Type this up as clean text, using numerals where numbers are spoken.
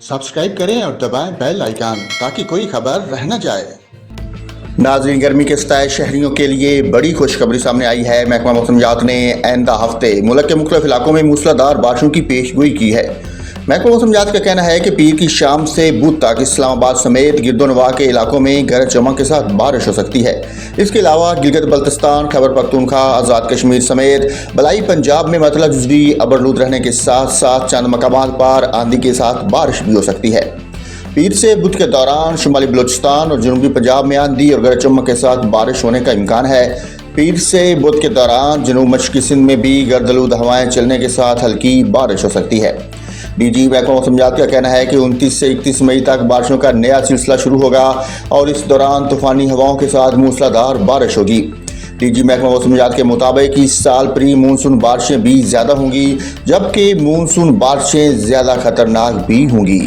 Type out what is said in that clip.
Subscribe करें और दबाएं बेल आइकन ताकि कोई खबर रह न जाए। नाज़रीन, गर्मी के सताए शहरियों के लिए बड़ी खुशखबरी सामने आई है। महकमा मौसमियात ने आइंदा हफ्ते मुल्क के मुख्तलिफ इलाकों में मूसलाधार बारिशों की पेशगोई की है। महकमा मौसमियात का कहना है कि पीर की शाम से बुध तक इस्लामाबाद समेत गिरदोनवा के इलाकों में गरज चमक के साथ बारिश हो सकती है। इसके अलावा गिलगित बल्तिस्तान, खैबर पख्तूनख्वा, आज़ाद कश्मीर समेत बलाई पंजाब में मतला जुज़वी अबरलूद रहने के साथ साथ चंद मकामात पर आंधी के साथ बारिश भी हो सकती है। पीर से बुध के दौरान शुमाली बलूचिस्तान और जनूबी पंजाब में आंधी और गरज चमक के साथ बारिश होने का इम्कान है। पीर से बुध के दौरान जनूब मशरक़ी सिंध में भी गर्दलूद हवाएं चलने के साथ हल्की बारिश हो सकती है। डीजी महकमा मौसमियात का कहना है कि 29 से 31 मई तक बारिशों का नया सिलसिला शुरू होगा और इस दौरान तूफानी हवाओं के साथ मूसलाधार बारिश होगी। डीजी महकमा मौसमियात के मुताबिक इस साल प्री मानसून बारिशें भी ज़्यादा होंगी, जबकि मानसून बारिशें ज़्यादा खतरनाक भी होंगी।